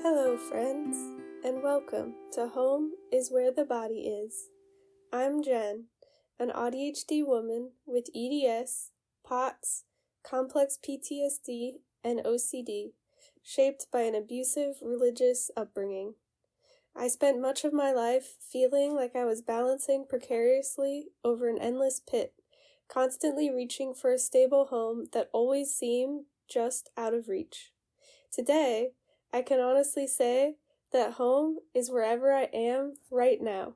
Hello, friends, and welcome to Home is Where the Body Is. I'm Jen, an AuDHD woman with EDS, POTS, complex PTSD, and OCD, shaped by an abusive religious upbringing. I spent much of my life feeling like I was balancing precariously over an endless pit, constantly reaching for a stable home that always seemed just out of reach. Today, I can honestly say that home is wherever I am right now,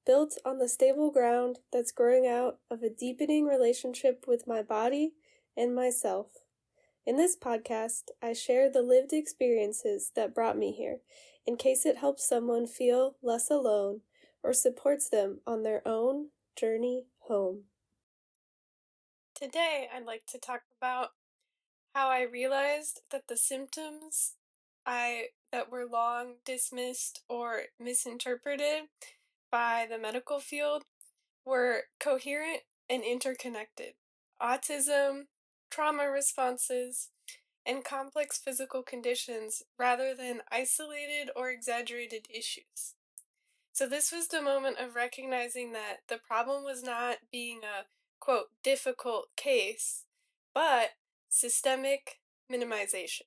built on the stable ground that's growing out of a deepening relationship with my body and myself. In this podcast, I share the lived experiences that brought me here, in case it helps someone feel less alone or supports them on their own journey home. Today, I'd like to talk about how I realized that the symptoms that were long dismissed or misinterpreted by the medical field were coherent and interconnected. Autism, trauma responses, and complex physical conditions rather than isolated or exaggerated issues. So this was the moment of recognizing that the problem was not being a, quote, difficult case, but systemic minimization.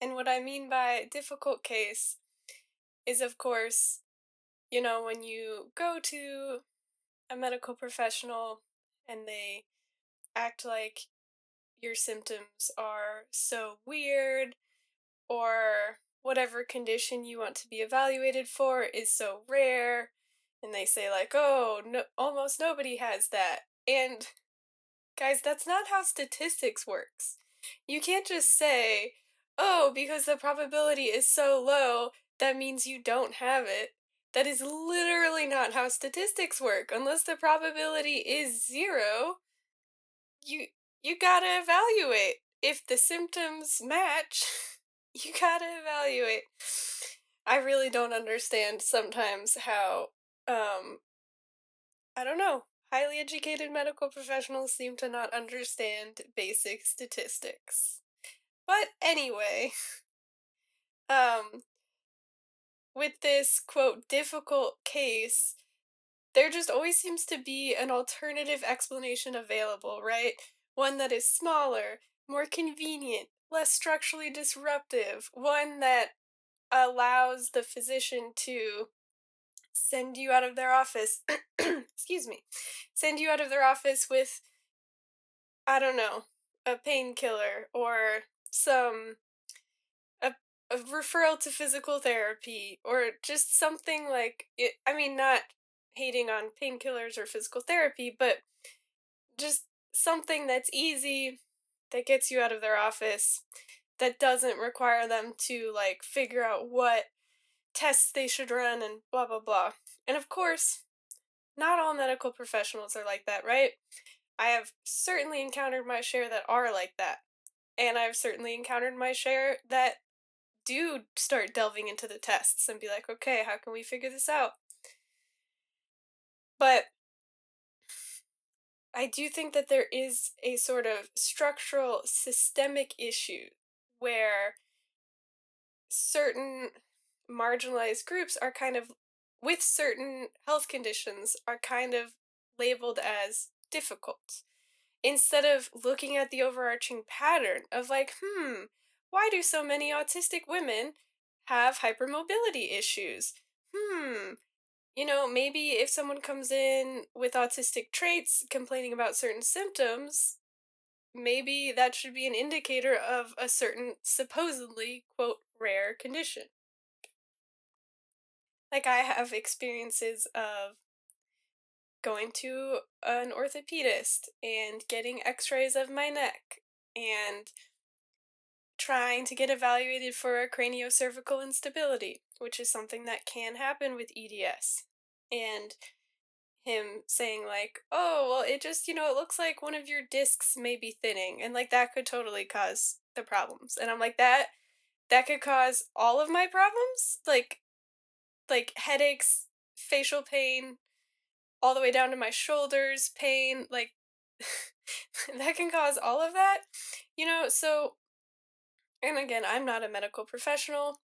And what I mean by difficult case is, of course, when you go to a medical professional and they act like your symptoms are so weird, or whatever condition you want to be evaluated for is so rare, and they say, like, oh, no, almost nobody has that. And guys, that's not how statistics works. You can't just say, oh, because the probability is so low, that means you don't have it. That is literally not how statistics work. Unless the probability is zero, you you gotta evaluate. If the symptoms match, you gotta evaluate. I really don't understand sometimes how, I don't know, highly educated medical professionals seem to not understand basic statistics. But anyway, um, with this, quote, difficult case, there just always seems to be an alternative explanation available, right? One that is smaller, more convenient, less structurally disruptive, one that allows the physician to send you out of their office, excuse me, send you out of their office with, I don't know, a painkiller or some a, a referral to physical therapy or just something like it. I mean, not hating on painkillers or physical therapy, but just something that's easy, that gets you out of their office, that doesn't require them to like figure out what tests they should run and blah blah blah. And of course, not all medical professionals are like that, right? I have certainly encountered my share that are like that. And I've certainly encountered my share that do start delving into the tests and be like, okay, how can we figure this out? But I do think that there is a sort of structural, systemic issue where certain marginalized groups are kind of, with certain health conditions, are kind of labeled as difficult. Instead of looking at the overarching pattern of like, why do so many autistic women have hypermobility issues? Maybe if someone comes in with autistic traits complaining about certain symptoms, maybe that should be an indicator of a certain supposedly, quote, rare condition. Like, I have experiences of going to an orthopedist and getting x-rays of my neck and trying to get evaluated for a craniocervical instability, which is something that can happen with EDS. And him saying like, oh, well, it just, it looks like one of your discs may be thinning, and like that could totally cause the problems. And I'm like, that could cause all of my problems? Like headaches, facial pain, all the way down to my shoulders pain, like that can cause all of that. So And again, I'm not a medical professional,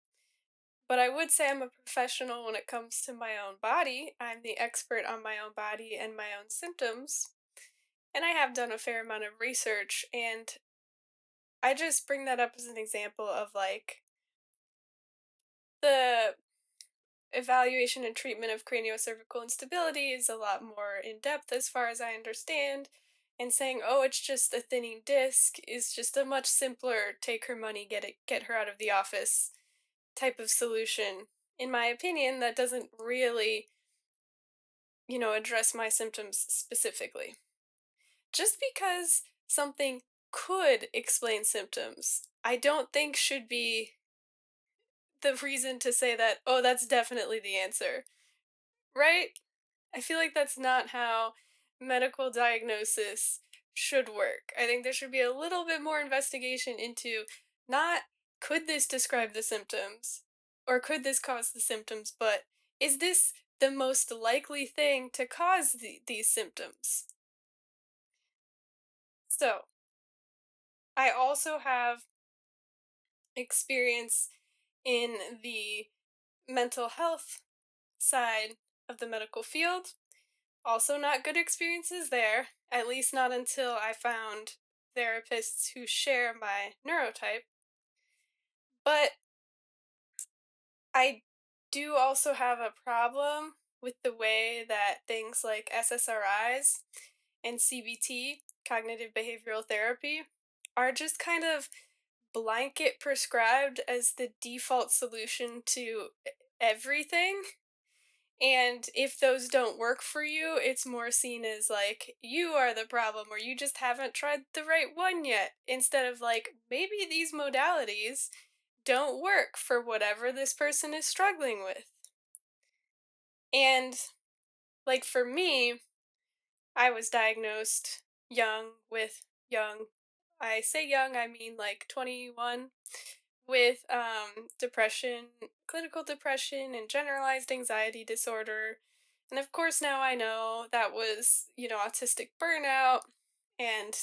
but I would say I'm a professional when it comes to my own body. I'm the expert on my own body and my own symptoms. And I have done a fair amount of research, and I just bring that up as an example of like the evaluation and treatment of craniocervical instability is a lot more in depth as far as I understand. And saying, "Oh, it's just a thinning disc," is just a much simpler take her money, get her out of the office type of solution. In my opinion, that doesn't really, address my symptoms specifically. Just because something could explain symptoms, I don't think should be the reason to say that, "Oh, that's definitely the answer." Right? I feel like that's not how medical diagnosis should work. I think there should be a little bit more investigation into not could this describe the symptoms or could this cause the symptoms, but is this the most likely thing to cause these symptoms? So, I also have experience in the mental health side of the medical field. Also, not good experiences there, at least not until I found therapists who share my neurotype. But I do also have a problem with the way that things like SSRIs and CBT, cognitive behavioral therapy, are just kind of blanket prescribed as the default solution to everything. And if those don't work for you, it's more seen as like you are the problem or you just haven't tried the right one yet. Instead of like, maybe these modalities don't work for whatever this person is struggling with. And like for me, I was diagnosed young with young. I say young, I mean like 21 with depression, clinical depression, and generalized anxiety disorder. And of course, now I know that was, autistic burnout and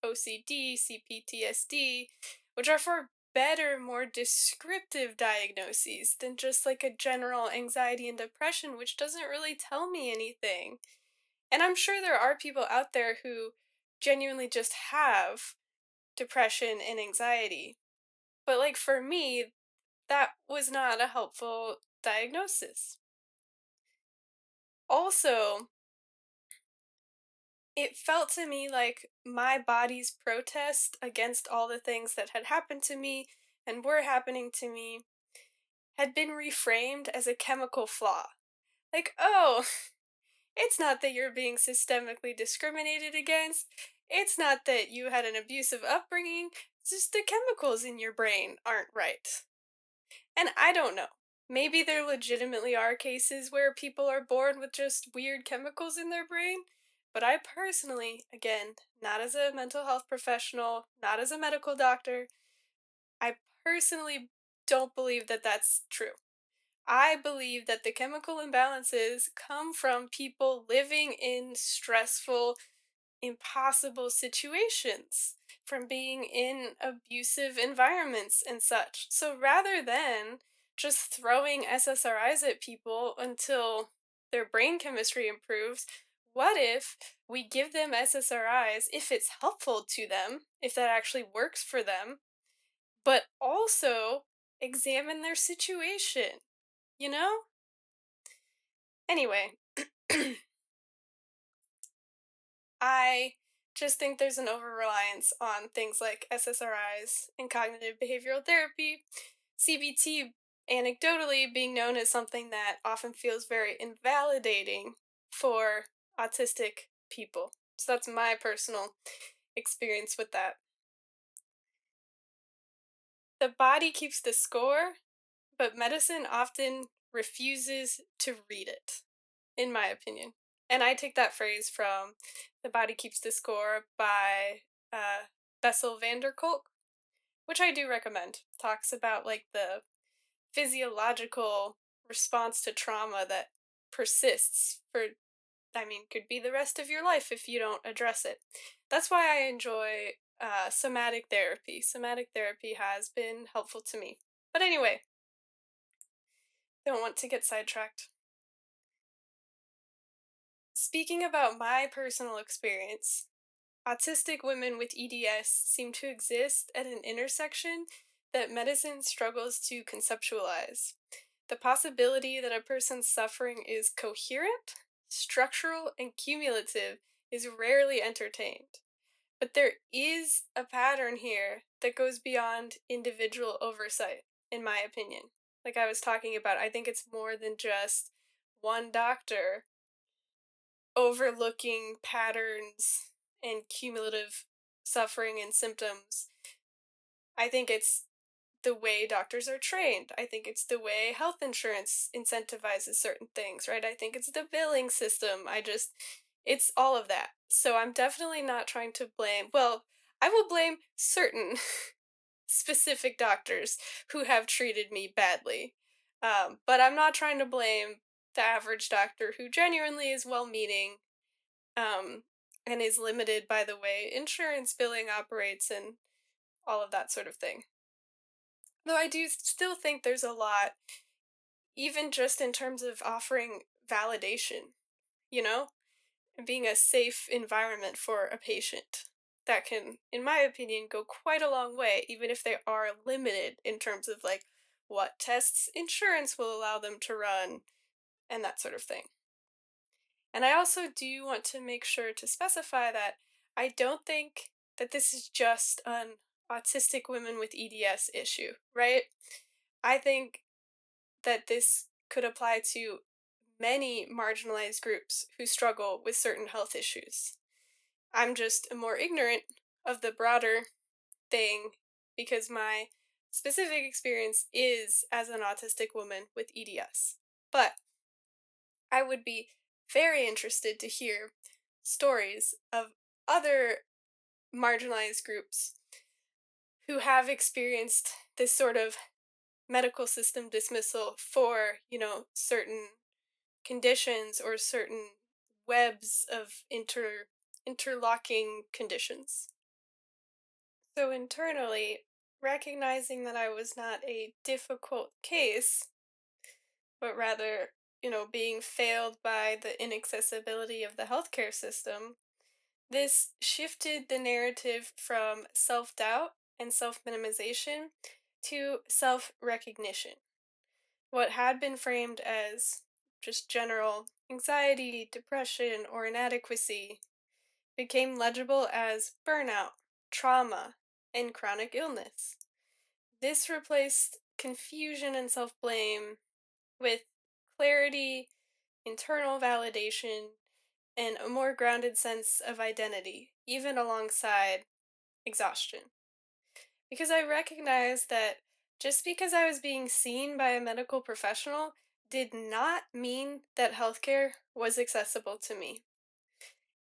OCD, CPTSD, which are for better, more descriptive diagnoses than just like a general anxiety and depression, which doesn't really tell me anything. And I'm sure there are people out there who genuinely just have depression and anxiety. But like for me, that was not a helpful diagnosis. Also, it felt to me like my body's protest against all the things that had happened to me and were happening to me had been reframed as a chemical flaw. Like, oh, it's not that you're being systemically discriminated against. It's not that you had an abusive upbringing. It's just the chemicals in your brain aren't right. And I don't know. Maybe there legitimately are cases where people are born with just weird chemicals in their brain. But I personally, again, not as a mental health professional, not as a medical doctor, I personally don't believe that that's true. I believe that the chemical imbalances come from people living in stressful, impossible situations, from being in abusive environments and such. So rather than just throwing SSRIs at people until their brain chemistry improves, what if we give them SSRIs if it's helpful to them, if that actually works for them, but also examine their situation, you know? Anyway, I just think there's an over reliance on things like SSRIs and cognitive behavioral therapy, CBT anecdotally being known as something that often feels very invalidating for autistic people. So that's my personal experience with that. The body keeps the score, but medicine often refuses to read it, in my opinion. And I take that phrase from The Body Keeps the Score by Bessel van der Kolk, which I do recommend. Talks about like the physiological response to trauma that persists for, I mean, could be the rest of your life if you don't address it. That's why I enjoy somatic therapy. Somatic therapy has been helpful to me. But anyway, don't want to get sidetracked. Speaking about my personal experience, autistic women with EDS seem to exist at an intersection that medicine struggles to conceptualize. The possibility that a person's suffering is coherent, structural, and cumulative is rarely entertained. But there is a pattern here that goes beyond individual oversight, in my opinion. Like I was talking about, I think it's more than just one doctor overlooking patterns and cumulative suffering and symptoms. I think it's the way doctors are trained. I think it's the way health insurance incentivizes certain things, right? I think it's the billing system. It's all of that. So I'm definitely not trying to blame, well, I will blame certain specific doctors who have treated me badly. But I'm not trying to blame the average doctor who genuinely is well meaning, um, and is limited by the way insurance billing operates and all of that sort of thing. Though I do still think there's a lot, even just in terms of offering validation, you know, and being a safe environment for a patient. That can, in my opinion, go quite a long way, even if they are limited in terms of like what tests insurance will allow them to run and that sort of thing. And I also do want to make sure to specify that I don't think that this is just an autistic women with EDS issue, right? I think that this could apply to many marginalized groups who struggle with certain health issues. I'm just more ignorant of the broader thing because my specific experience is as an autistic woman with EDS. But I would be very interested to hear stories of other marginalized groups who have experienced this sort of medical system dismissal for, certain conditions or certain webs of interlocking conditions. So internally, recognizing that I was not a difficult case, but rather, being failed by the inaccessibility of the healthcare system, this shifted the narrative from self doubt and self minimization to self recognition. What had been framed as just general anxiety, depression, or inadequacy became legible as burnout, trauma, and chronic illness. This replaced confusion and self blame with clarity, internal validation, and a more grounded sense of identity, even alongside exhaustion. Because I recognized that just because I was being seen by a medical professional did not mean that healthcare was accessible to me.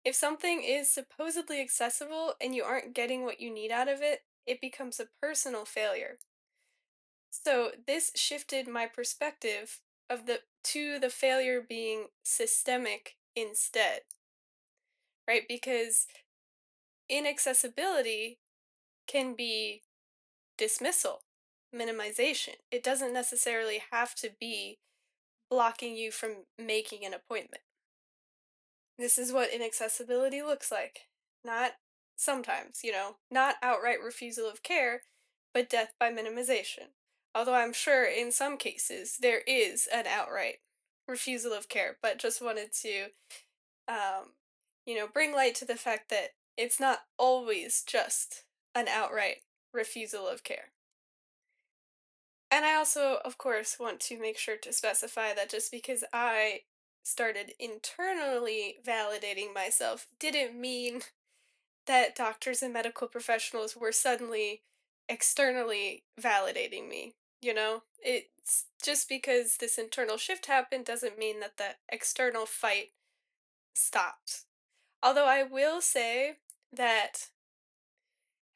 If something is supposedly accessible and you aren't getting what you need out of it, it becomes a personal failure. So this shifted my perspective of the to the failure being systemic instead, right? Because inaccessibility can be dismissal, minimization. It doesn't necessarily have to be blocking you from making an appointment. This is what inaccessibility looks like. Not sometimes, not outright refusal of care, but death by minimization. Although I'm sure in some cases there is an outright refusal of care, but just wanted to, um, bring light to the fact that it's not always just an outright refusal of care. And I also, of course, want to make sure to specify that just because I started internally validating myself didn't mean that doctors and medical professionals were suddenly externally validating me. It's just because this internal shift happened doesn't mean that the external fight stopped. Although I will say that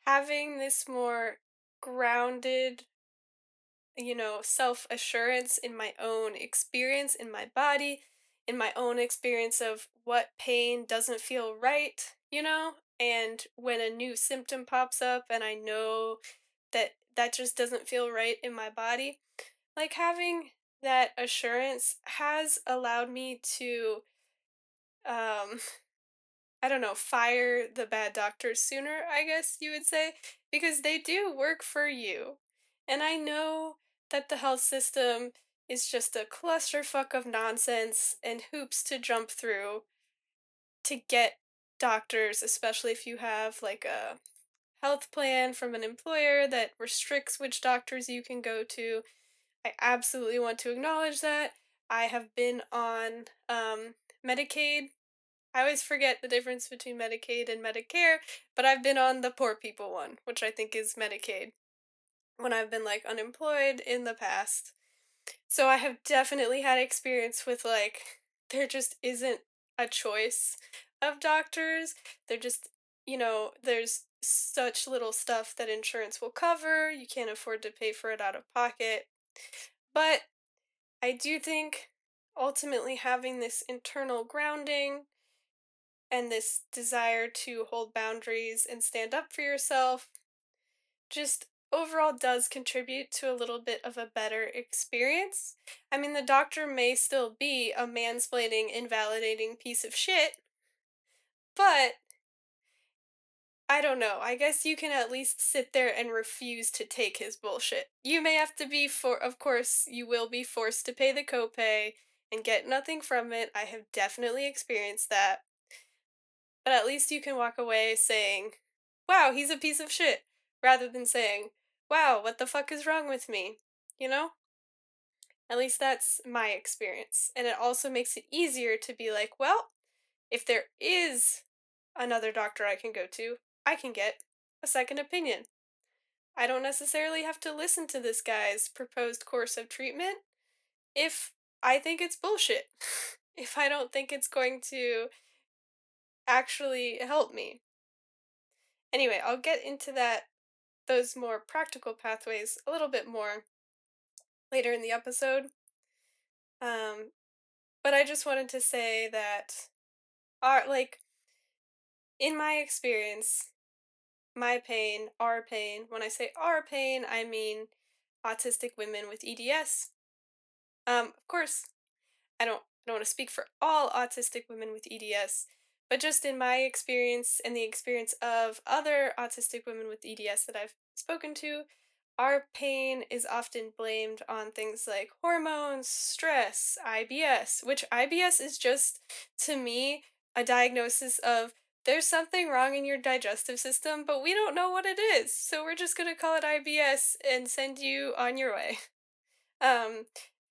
having this more grounded, self assurance in my own experience, in my body, in my own experience of what pain doesn't feel right, And when a new symptom pops up and I know that that just doesn't feel right in my body, like having that assurance has allowed me to um I don't know, fire the bad doctors sooner, I guess you would say, because they do work for you. And I know that the health system is just a clusterfuck of nonsense and hoops to jump through to get doctors, especially if you have like a health plan from an employer that restricts which doctors you can go to. I absolutely want to acknowledge that. I have been on Medicaid. I always forget the difference between Medicaid and Medicare, but I've been on the poor people one, which I think is Medicaid, when I've been like unemployed in the past. So I have definitely had experience with like there just isn't a choice of doctors. They're just, there's such little stuff that insurance will cover. You can't afford to pay for it out of pocket. But I do think ultimately having this internal grounding and this desire to hold boundaries and stand up for yourself just overall does contribute to a little bit of a better experience. I mean, the doctor may still be a mansplaining, invalidating piece of shit, but I don't know. I guess you can at least sit there and refuse to take his bullshit. You may have to be of course, you will be forced to pay the copay and get nothing from it. I have definitely experienced that. But at least you can walk away saying, wow, he's a piece of shit, rather than saying, wow, what the fuck is wrong with me? You know? At least that's my experience. And it also makes it easier to be like, well, if there is another doctor I can go to, I can get a second opinion. I don't necessarily have to listen to this guy's proposed course of treatment if I think it's bullshit. If I don't think it's going to actually help me. Anyway, I'll get into those more practical pathways a little bit more later in the episode. Um, but I just wanted to say that like in my experience, my pain, our pain, when I say our pain, I mean autistic women with EDS. Of course, I don't want to speak for all autistic women with EDS, but just in my experience and the experience of other autistic women with EDS that I've spoken to, our pain is often blamed on things like hormones, stress, IBS, which IBS is just, to me, a diagnosis of there's something wrong in your digestive system, but we don't know what it is. So we're just going to call it IBS and send you on your way. Um,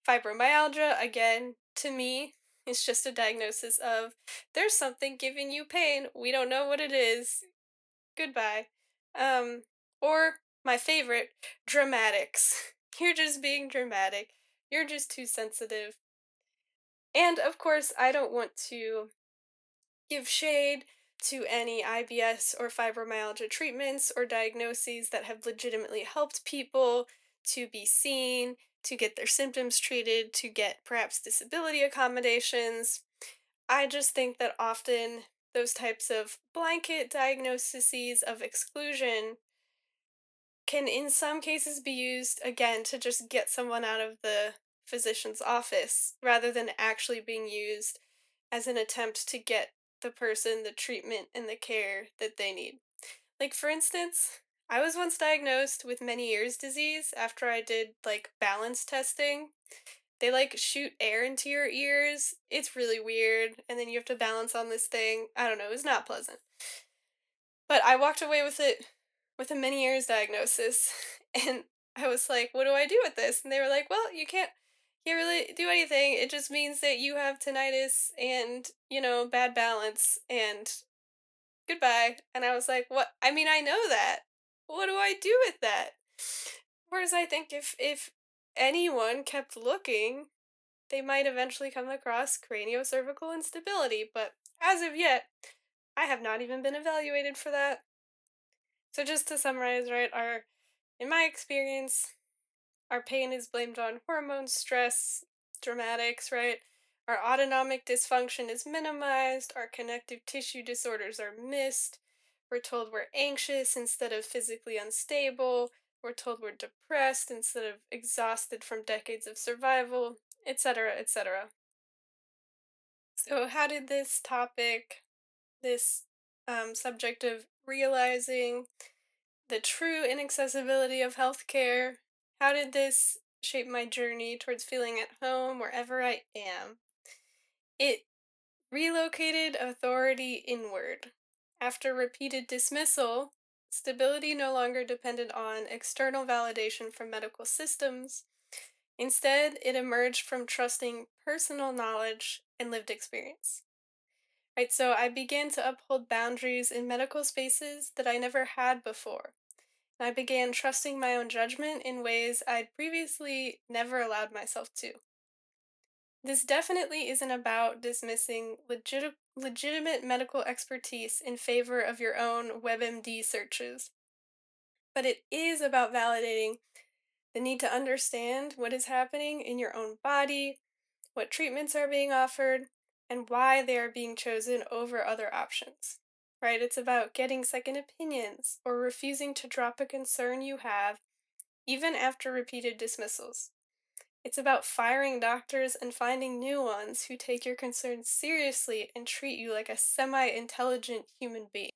Fibromyalgia, again, to me, is just a diagnosis of there's something giving you pain. We don't know what it is. Goodbye. Um, or my favorite, dramatics. You're just being dramatic. You're just too sensitive. And of course, I don't want to give shade to any IBS or fibromyalgia treatments or diagnoses that have legitimately helped people to be seen, to get their symptoms treated, to get perhaps disability accommodations. I just think that often those types of blanket diagnoses of exclusion can, in some cases, be used again to just get someone out of the physician's office rather than actually being used as an attempt to get the person the treatment and the care that they need. Like, for instance, I was once diagnosed with Meniere's disease after I did like balance testing. They like shoot air into your ears. It's really weird. And then you have to balance on this thing. I don't know, it was not pleasant. But I walked away with it with a Meniere's diagnosis. And I was like, what do I do with this? And they were like, well, you can't really do anything. It just means that you have tinnitus and, bad balance and goodbye. And I was like, what? I mean, I know that. What do I do with that? Whereas I think if anyone kept looking, they might eventually come across craniocervical instability, but as of yet, I have not even been evaluated for that. So just to summarize, right, in my experience, our pain is blamed on hormones, stress, dramatics, right? Our autonomic dysfunction is minimized, our connective tissue disorders are missed, We're told we're anxious instead of physically unstable. We're told we're depressed instead of exhausted from decades of survival, etc., etc. So, how did this topic, this subject of realizing the true inaccessibility of healthcare, how did this shape my journey towards feeling at home wherever I am? It relocated authority inward. After repeated dismissal, stability no longer depended on external validation from medical systems. Instead, it emerged from trusting personal knowledge and lived experience. Right, so I began to uphold boundaries in medical spaces that I never had before. And I began trusting my own judgment in ways I'd previously never allowed myself to. This definitely isn't about dismissing legitimate medical expertise in favor of your own WebMD searches, but it is about validating the need to understand what is happening in your own body, what treatments are being offered, and why they are being chosen over other options. Right? It's about getting second opinions or refusing to drop a concern you have, even after repeated dismissals. It's about firing doctors and finding new ones who take your concerns seriously and treat you like a semi intelligent human being.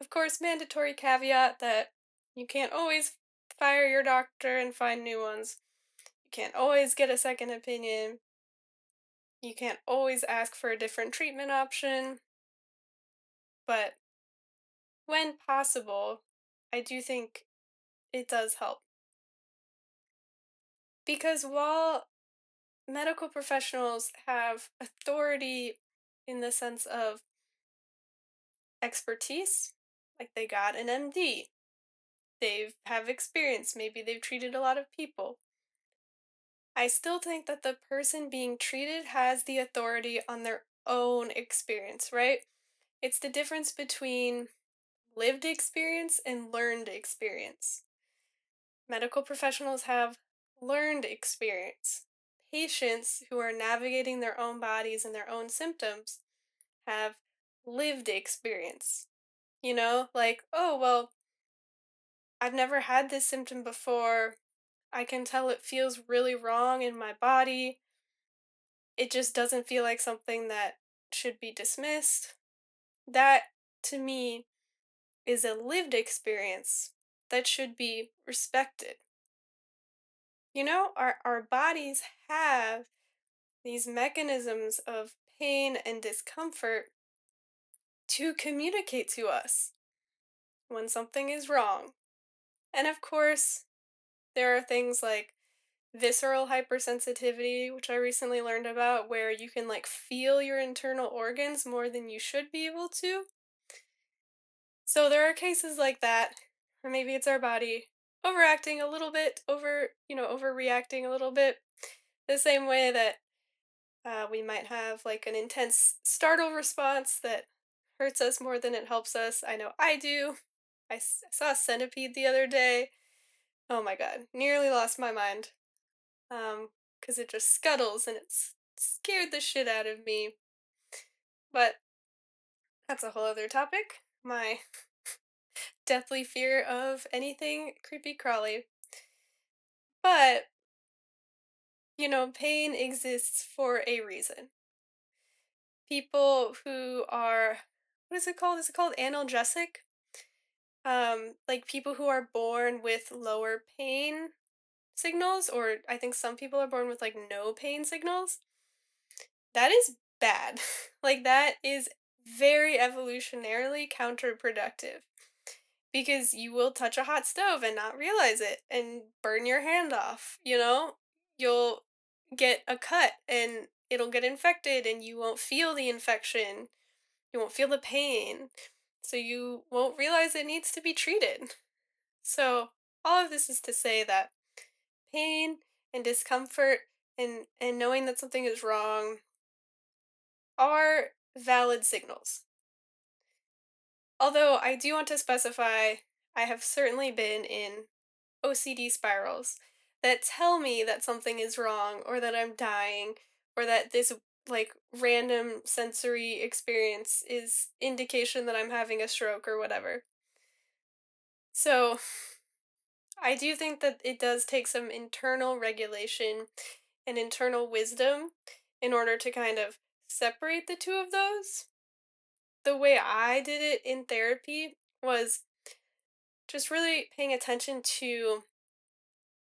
Of course, mandatory caveat that you can't always fire your doctor and find new ones. You can't always get a second opinion. You can't always ask for a different treatment option. But when possible, I do think it does help. Because while medical professionals have authority in the sense of expertise, like they got an MD, they have experience, maybe they've treated a lot of people. I still think that the person being treated has the authority on their own experience, right? It's the difference between lived experience and learned experience. Medical professionals have learned experience. Patients who are navigating their own bodies and their own symptoms have lived experience. Like, oh, well, I've never had this symptom before. I can tell it feels really wrong in my body. It just doesn't feel like something that should be dismissed. That, to me, is a lived experience that should be respected. Our bodies have these mechanisms of pain and discomfort to communicate to us when something is wrong. And of course, there are things like visceral hypersensitivity, which I recently learned about, where you can like feel your internal organs more than you should be able to. So there are cases like that, or maybe it's our body overacting a little bit, overreacting a little bit, the same way that we might have like an intense startle response that hurts us more than it helps us. I know I do. I saw a centipede the other day. Oh my god, nearly lost my mind. Because it just scuttles and scared the shit out of me. But that's a whole other topic. My deathly fear of anything creepy crawly. But, pain exists for a reason. People who are, what is it called? Is it called analgesic? Like people who are born with lower pain signals, or I think some people are born with like no pain signals. That is bad. Like that is very evolutionarily counterproductive because you will touch a hot stove and not realize it and burn your hand off, You'll get a cut and it'll get infected and you won't feel the infection. You won't feel the pain. So you won't realize it needs to be treated. So all of this is to say that pain and discomfort and knowing that something is wrong are valid signals. Although I do want to specify, I have certainly been in OCD spirals that tell me that something is wrong or that I'm dying or that this like random sensory experience is indication that I'm having a stroke or whatever. So, I do think that it does take some internal regulation and internal wisdom in order to kind of separate the two of those. The way I did it in therapy was just really paying attention to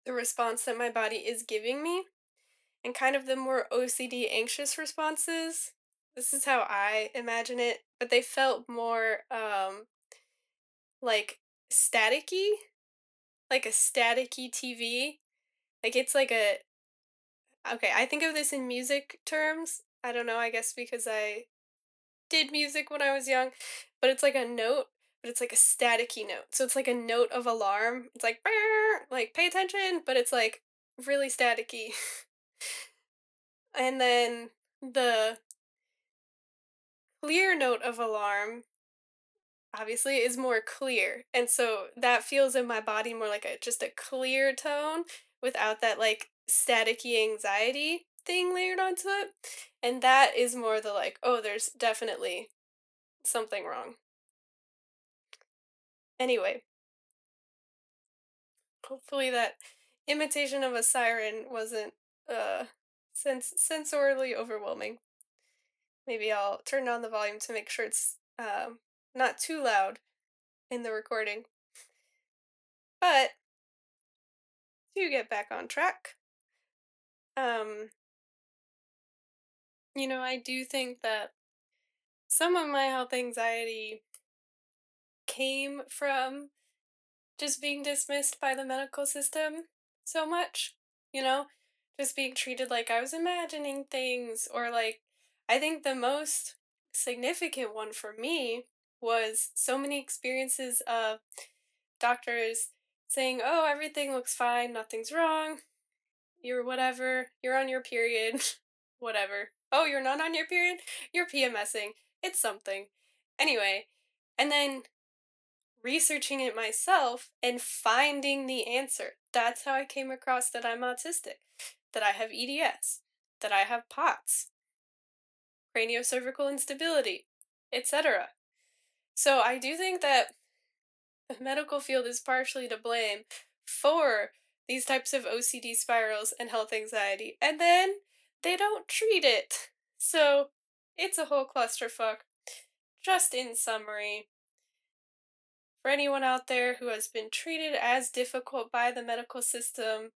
the response that my body is giving me and kind of the more OCD anxious responses. This is how I imagine it, but they felt more like staticky, like a staticky TV. Like it's like a okay, I think of this in music terms. I don't know, I guess because I did music when I was young, but it's like a note, but it's like a staticky note. So it's like a note of alarm. It's like "Brrr," like pay attention, but it's like really staticky. And then the clear note of alarm obviously is more clear. And so that feels in my body more like a just a clear tone without that like staticky anxiety thing layered onto it. And that is more the like, oh, there's definitely something wrong. Anyway, hopefully that imitation of a siren wasn't uh sensorily overwhelming. Maybe I'll turn down the volume to make sure it's not too loud in the recording. But to get back on track, um I do think that some of my health anxiety came from just being dismissed by the medical system so much, you know, just being treated like I was imagining things, or like, I think the most significant one for me was so many experiences of doctors saying, oh, everything looks fine, nothing's wrong, you're whatever, you're on your period, whatever. Oh, you're not on your period? You're PMSing. It's something. Anyway, and then researching it myself and finding the answer. That's how I came across that I'm autistic, that I have EDS, that I have POTS, craniocervical instability, etc. So I do think that the medical field is partially to blame for these types of OCD spirals and health anxiety, and then they don't treat it. So it's a whole clusterfuck. Just in summary, for anyone out there who has been treated as difficult by the medical system,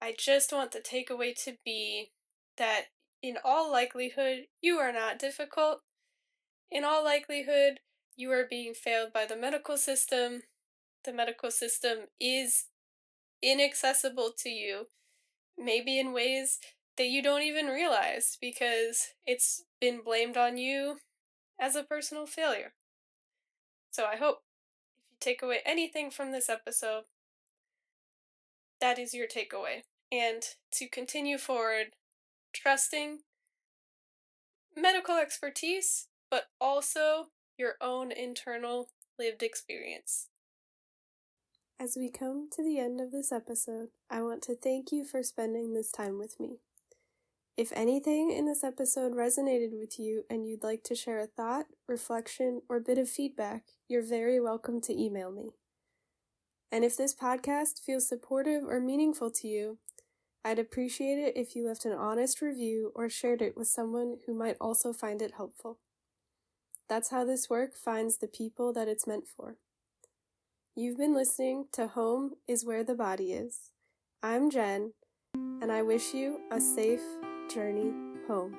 I just want the takeaway to be that in all likelihood, you are not difficult. In all likelihood, you are being failed by the medical system. The medical system is inaccessible to you, maybe in ways that you don't even realize because it's been blamed on you as a personal failure. So I hope if you take away anything from this episode, that is your takeaway. And to continue forward, trusting medical expertise, but also your own internal lived experience. As we come to the end of this episode, I want to thank you for spending this time with me. If anything in this episode resonated with you and you'd like to share a thought, reflection, or bit of feedback, you're very welcome to email me. And if this podcast feels supportive or meaningful to you, I'd appreciate it if you left an honest review or shared it with someone who might also find it helpful. That's how this work finds the people that it's meant for. You've been listening to Home is Where the Body Is. I'm Jen, and I wish you a safe journey home.